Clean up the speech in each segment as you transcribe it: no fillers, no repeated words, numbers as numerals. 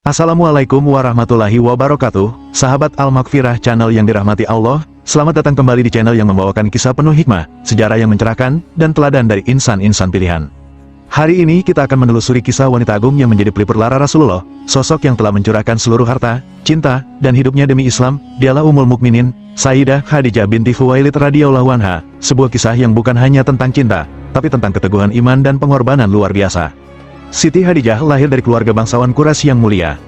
Assalamualaikum warahmatullahi wabarakatuh, sahabat Al-Maghfirah channel yang dirahmati Allah. Selamat datang kembali di channel yang membawakan kisah penuh hikmah, sejarah yang mencerahkan, dan teladan dari insan-insan pilihan. Hari ini kita akan menelusuri kisah wanita agung yang menjadi pelipur lara Rasulullah, sosok yang telah mencurahkan seluruh harta, cinta, dan hidupnya demi Islam. Dialah Ummul Mukminin, Sayyidah Khadijah binti Khuwailid radhiyallahu anha, sebuah kisah yang bukan hanya tentang cinta, tapi tentang keteguhan iman dan pengorbanan luar biasa. Siti Khadijah lahir dari keluarga bangsawan Quraisy yang mulia.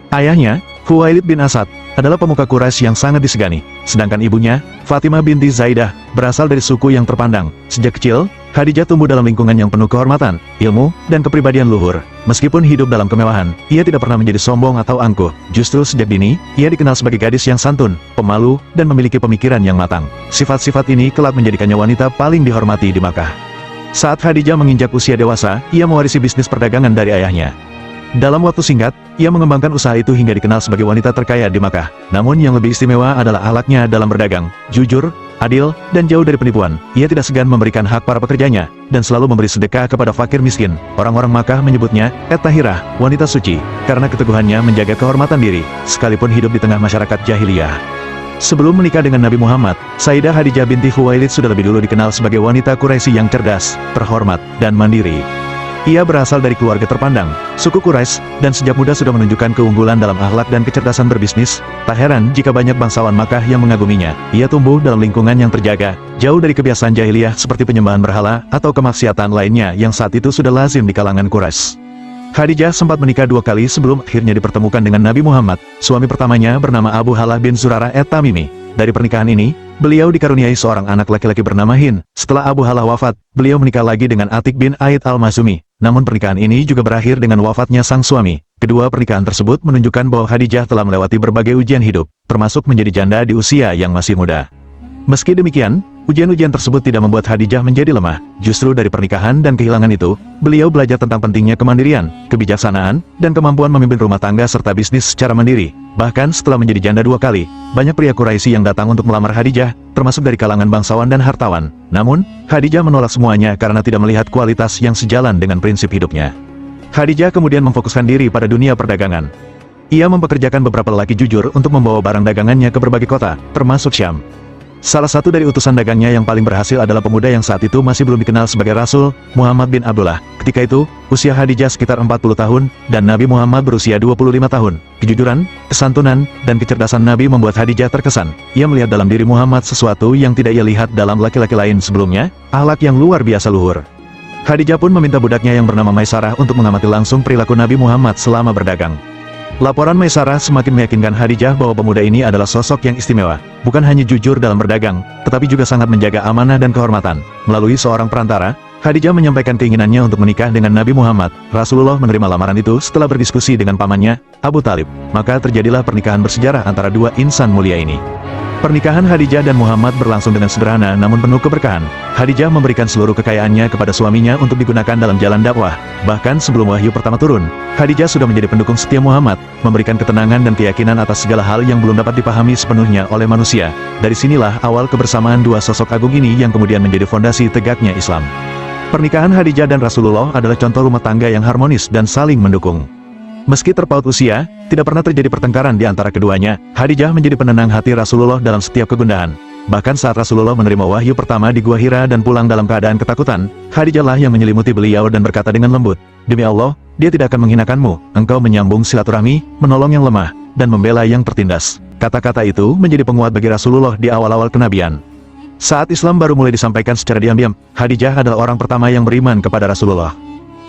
Ayahnya, Khuwailid bin Asad, adalah pemuka Quraisy yang sangat disegani, sedangkan ibunya, Fatimah binti Zaidah, berasal dari suku yang terpandang. Sejak kecil, Khadijah tumbuh dalam lingkungan yang penuh kehormatan, ilmu, dan kepribadian luhur. Meskipun hidup dalam kemewahan, ia tidak pernah menjadi sombong atau angkuh. Justru sejak dini, ia dikenal sebagai gadis yang santun, pemalu, dan memiliki pemikiran yang matang. Sifat-sifat ini kelak menjadikannya wanita paling dihormati di Makkah. Saat Khadijah menginjak usia dewasa, ia mewarisi bisnis perdagangan dari ayahnya. Dalam waktu singkat, ia mengembangkan usaha itu hingga dikenal sebagai wanita terkaya di Makkah. Namun yang lebih istimewa adalah akhlaknya dalam berdagang, jujur, adil, dan jauh dari penipuan. Ia tidak segan memberikan hak para pekerjanya, dan selalu memberi sedekah kepada fakir miskin. Orang-orang Makkah menyebutnya At-Tahirah, wanita suci, karena keteguhannya menjaga kehormatan diri, sekalipun hidup di tengah masyarakat jahiliyah. Sebelum menikah dengan Nabi Muhammad, Sayyidah Khadijah binti Khuwailid sudah lebih dulu dikenal sebagai wanita Quraisy yang cerdas, terhormat, dan mandiri. Ia berasal dari keluarga terpandang, suku Quraisy, dan sejak muda sudah menunjukkan keunggulan dalam akhlak dan kecerdasan berbisnis. Tak heran jika banyak bangsawan Makkah yang mengaguminya. Ia tumbuh dalam lingkungan yang terjaga, jauh dari kebiasaan jahiliyah seperti penyembahan berhala atau kemaksiatan lainnya yang saat itu sudah lazim di kalangan Quraisy. Khadijah sempat menikah 2 kali sebelum akhirnya dipertemukan dengan Nabi Muhammad. Suami pertamanya bernama Abu Halah bin Zurarah at-Tamimi. Dari pernikahan ini, beliau dikaruniai seorang anak laki-laki bernama Hind. Setelah Abu Halah wafat, beliau menikah lagi dengan Atik bin Aid al-Mazumi. Namun pernikahan ini juga berakhir dengan wafatnya sang suami. Kedua pernikahan tersebut menunjukkan bahwa Khadijah telah melewati berbagai ujian hidup, termasuk menjadi janda di usia yang masih muda. Meski demikian, ujian-ujian tersebut tidak membuat Khadijah menjadi lemah. Justru dari pernikahan dan kehilangan itu, beliau belajar tentang pentingnya kemandirian, kebijaksanaan, dan kemampuan memimpin rumah tangga serta bisnis secara mandiri. Bahkan setelah menjadi janda 2 kali, banyak pria Quraisy yang datang untuk melamar Khadijah, termasuk dari kalangan bangsawan dan hartawan. Namun, Khadijah menolak semuanya karena tidak melihat kualitas yang sejalan dengan prinsip hidupnya. Khadijah kemudian memfokuskan diri pada dunia perdagangan. Ia mempekerjakan beberapa lelaki jujur untuk membawa barang dagangannya ke berbagai kota, termasuk Syam. Salah satu dari utusan dagangnya yang paling berhasil adalah pemuda yang saat itu masih belum dikenal sebagai Rasul, Muhammad bin Abdullah. Ketika itu, usia Khadijah sekitar 40 tahun, dan Nabi Muhammad berusia 25 tahun. Kejujuran, kesantunan, dan kecerdasan Nabi membuat Khadijah terkesan. Ia melihat dalam diri Muhammad sesuatu yang tidak ia lihat dalam laki-laki lain sebelumnya, akhlak yang luar biasa luhur. Khadijah pun meminta budaknya yang bernama Maisarah untuk mengamati langsung perilaku Nabi Muhammad selama berdagang. Laporan Maisarah semakin meyakinkan Khadijah bahwa pemuda ini adalah sosok yang istimewa. Bukan hanya jujur dalam berdagang, tetapi juga sangat menjaga amanah dan kehormatan. Melalui seorang perantara, Khadijah menyampaikan keinginannya untuk menikah dengan Nabi Muhammad. Rasulullah menerima lamaran itu setelah berdiskusi dengan pamannya, Abu Talib. Maka terjadilah pernikahan bersejarah antara dua insan mulia ini. Pernikahan Khadijah dan Muhammad berlangsung dengan sederhana namun penuh keberkahan. Khadijah memberikan seluruh kekayaannya kepada suaminya untuk digunakan dalam jalan dakwah. Bahkan sebelum wahyu pertama turun, Khadijah sudah menjadi pendukung setia Muhammad, memberikan ketenangan dan keyakinan atas segala hal yang belum dapat dipahami sepenuhnya oleh manusia. Dari sinilah awal kebersamaan dua sosok agung ini yang kemudian menjadi fondasi tegaknya Islam. Pernikahan Khadijah dan Rasulullah adalah contoh rumah tangga yang harmonis dan saling mendukung. Meski terpaut usia, tidak pernah terjadi pertengkaran di antara keduanya. Khadijah menjadi penenang hati Rasulullah dalam setiap kegundahan. Bahkan saat Rasulullah menerima wahyu pertama di Gua Hira dan pulang dalam keadaan ketakutan, Khadijah lah yang menyelimuti beliau dan berkata dengan lembut, "Demi Allah, dia tidak akan menghinakanmu. Engkau menyambung silaturahmi, menolong yang lemah, dan membela yang tertindas." Kata-kata itu menjadi penguat bagi Rasulullah di awal-awal kenabian. Saat Islam baru mulai disampaikan secara diam-diam, Khadijah adalah orang pertama yang beriman kepada Rasulullah.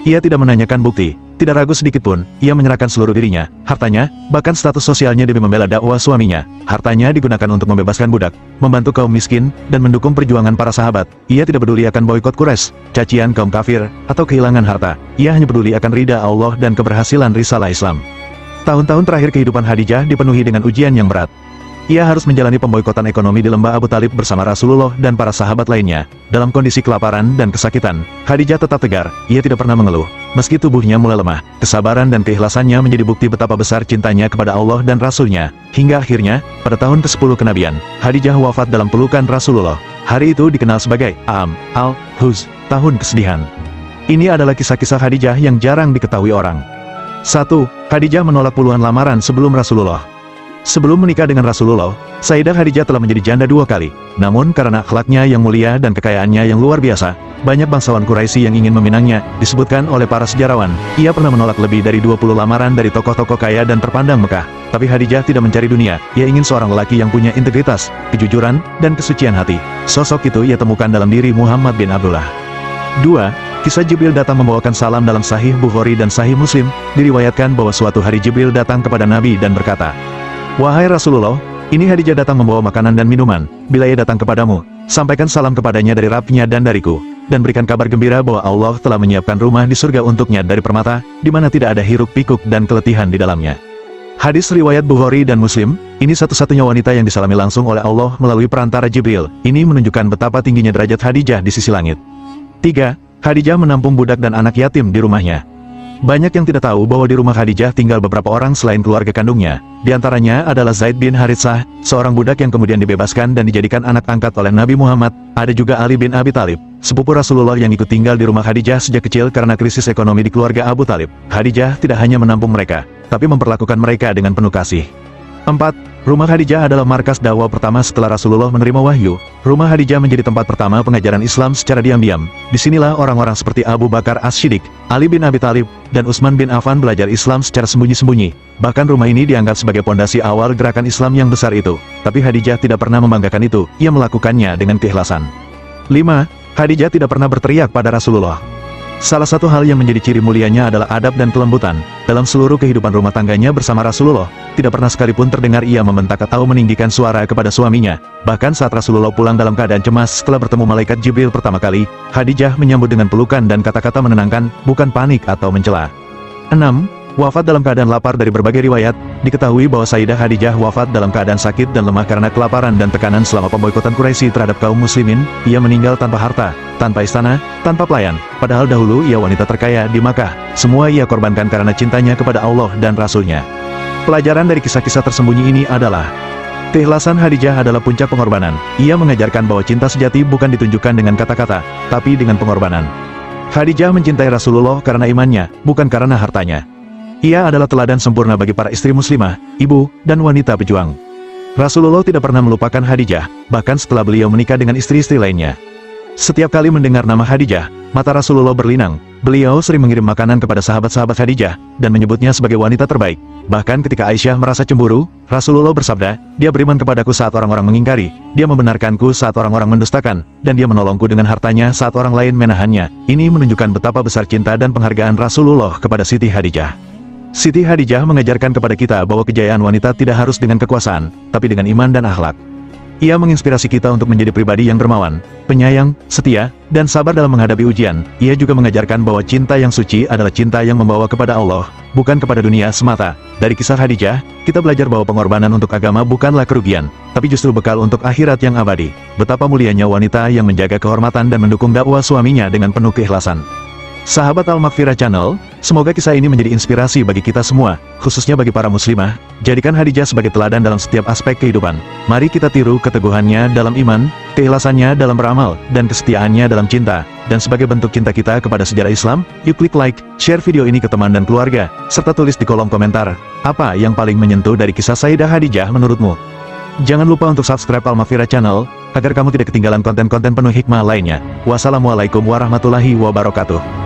Ia tidak menanyakan bukti, tidak ragu sedikit pun, ia menyerahkan seluruh dirinya, hartanya, bahkan status sosialnya demi membela dakwah suaminya. Hartanya digunakan untuk membebaskan budak, membantu kaum miskin, dan mendukung perjuangan para sahabat. Ia tidak peduli akan boikot Quraisy, cacian kaum kafir, atau kehilangan harta. Ia hanya peduli akan ridha Allah dan keberhasilan risalah Islam. Tahun-tahun terakhir kehidupan Khadijah dipenuhi dengan ujian yang berat. Ia harus menjalani pemboikotan ekonomi di lembah Abu Talib bersama Rasulullah dan para sahabat lainnya. Dalam kondisi kelaparan dan kesakitan, Khadijah tetap tegar. Ia tidak pernah mengeluh. Meski tubuhnya mulai lemah, kesabaran dan keikhlasannya menjadi bukti betapa besar cintanya kepada Allah dan Rasul-Nya. Hingga akhirnya, pada tahun ke-10 kenabian, Khadijah wafat dalam pelukan Rasulullah. Hari itu dikenal sebagai Am al-Huzn, tahun kesedihan. Ini adalah kisah-kisah Khadijah yang jarang diketahui orang. 1. Khadijah menolak puluhan lamaran sebelum Rasulullah. Sebelum menikah dengan Rasulullah, Sayyidah Khadijah telah menjadi janda 2 kali. Namun karena akhlaknya yang mulia dan kekayaannya yang luar biasa, banyak bangsawan Quraisy yang ingin meminangnya. Disebutkan oleh para sejarawan, ia pernah menolak lebih dari 20 lamaran dari tokoh-tokoh kaya dan terpandang Mekah. Tapi Khadijah tidak mencari dunia, ia ingin seorang lelaki yang punya integritas, kejujuran, dan kesucian hati. Sosok itu ia temukan dalam diri Muhammad bin Abdullah. 2. Kisah Jibril datang membawakan salam dalam Sahih Bukhari dan Sahih Muslim. Diriwayatkan bahwa suatu hari Jibril datang kepada Nabi dan berkata, "Wahai Rasulullah, ini Khadijah datang membawa makanan dan minuman. Bila ia datang kepadamu, sampaikan salam kepadanya dari Rabbnya dan dariku, dan berikan kabar gembira bahwa Allah telah menyiapkan rumah di surga untuknya dari permata, di mana tidak ada hiruk pikuk dan keletihan di dalamnya." Hadis riwayat Bukhari dan Muslim, ini satu-satunya wanita yang disalami langsung oleh Allah melalui perantara Jibril. Ini menunjukkan betapa tingginya derajat Khadijah di sisi langit. 3. Khadijah menampung budak dan anak yatim di rumahnya. Banyak yang tidak tahu bahwa di rumah Khadijah tinggal beberapa orang selain keluarga kandungnya. Di antaranya adalah Zaid bin Haritsah, seorang budak yang kemudian dibebaskan dan dijadikan anak angkat oleh Nabi Muhammad. Ada juga Ali bin Abi Thalib, sepupu Rasulullah yang ikut tinggal di rumah Khadijah sejak kecil karena krisis ekonomi di keluarga Abu Thalib. Khadijah tidak hanya menampung mereka, tapi memperlakukan mereka dengan penuh kasih. 4. Rumah Khadijah adalah markas dakwah pertama setelah Rasulullah menerima wahyu. Rumah Khadijah menjadi tempat pertama pengajaran Islam secara diam-diam. Disinilah orang-orang seperti Abu Bakar As-Siddiq, Ali bin Abi Thalib, dan Utsman bin Affan belajar Islam secara sembunyi-sembunyi. Bahkan rumah ini dianggap sebagai pondasi awal gerakan Islam yang besar itu. Tapi Khadijah tidak pernah membanggakan itu, ia melakukannya dengan keikhlasan. 5. Khadijah tidak pernah berteriak pada Rasulullah. Salah satu hal yang menjadi ciri mulianya adalah adab dan kelembutan. Dalam seluruh kehidupan rumah tangganya bersama Rasulullah, tidak pernah sekalipun terdengar ia membentak atau meninggikan suara kepada suaminya. Bahkan saat Rasulullah pulang dalam keadaan cemas setelah bertemu malaikat Jibril pertama kali, Khadijah menyambut dengan pelukan dan kata-kata menenangkan, bukan panik atau mencela. 6. Wafat dalam keadaan lapar. Dari berbagai riwayat, diketahui bahwa Sayyidah Khadijah wafat dalam keadaan sakit dan lemah karena kelaparan dan tekanan selama pemboikotan Quraisy terhadap kaum muslimin. Ia meninggal tanpa harta, tanpa istana, tanpa pelayan. Padahal dahulu ia wanita terkaya di Makkah. Semua ia korbankan karena cintanya kepada Allah dan Rasul-Nya. Pelajaran dari kisah-kisah tersembunyi ini adalah, keikhlasan Khadijah adalah puncak pengorbanan. Ia mengajarkan bahwa cinta sejati bukan ditunjukkan dengan kata-kata, tapi dengan pengorbanan. Khadijah mencintai Rasulullah karena imannya, bukan karena hartanya. Ia adalah teladan sempurna bagi para istri muslimah, ibu, dan wanita pejuang. Rasulullah tidak pernah melupakan Khadijah, bahkan setelah beliau menikah dengan istri-istri lainnya. Setiap kali mendengar nama Khadijah, mata Rasulullah berlinang. Beliau sering mengirim makanan kepada sahabat-sahabat Khadijah, dan menyebutnya sebagai wanita terbaik. Bahkan ketika Aisyah merasa cemburu, Rasulullah bersabda, "Dia beriman kepadaku saat orang-orang mengingkari, dia membenarkanku saat orang-orang mendustakan, dan dia menolongku dengan hartanya saat orang lain menahannya." Ini menunjukkan betapa besar cinta dan penghargaan Rasulullah kepada Siti Khadijah. Siti Khadijah mengajarkan kepada kita bahwa kejayaan wanita tidak harus dengan kekuasaan, tapi dengan iman dan akhlak. Ia menginspirasi kita untuk menjadi pribadi yang dermawan, penyayang, setia, dan sabar dalam menghadapi ujian. Ia juga mengajarkan bahwa cinta yang suci adalah cinta yang membawa kepada Allah, bukan kepada dunia semata. Dari kisah Khadijah, kita belajar bahwa pengorbanan untuk agama bukanlah kerugian, tapi justru bekal untuk akhirat yang abadi. Betapa mulianya wanita yang menjaga kehormatan dan mendukung dakwah suaminya dengan penuh keikhlasan. Sahabat Al-Maghfirah Channel, semoga kisah ini menjadi inspirasi bagi kita semua, khususnya bagi para muslimah. Jadikan Khadijah sebagai teladan dalam setiap aspek kehidupan. Mari kita tiru keteguhannya dalam iman, keikhlasannya dalam beramal, dan kesetiaannya dalam cinta. Dan sebagai bentuk cinta kita kepada sejarah Islam, yuk klik like, share video ini ke teman dan keluarga, serta tulis di kolom komentar, apa yang paling menyentuh dari kisah Sayyidah Khadijah menurutmu. Jangan lupa untuk subscribe Al-Maghfirah Channel, agar kamu tidak ketinggalan konten-konten penuh hikmah lainnya. Wassalamualaikum warahmatullahi wabarakatuh.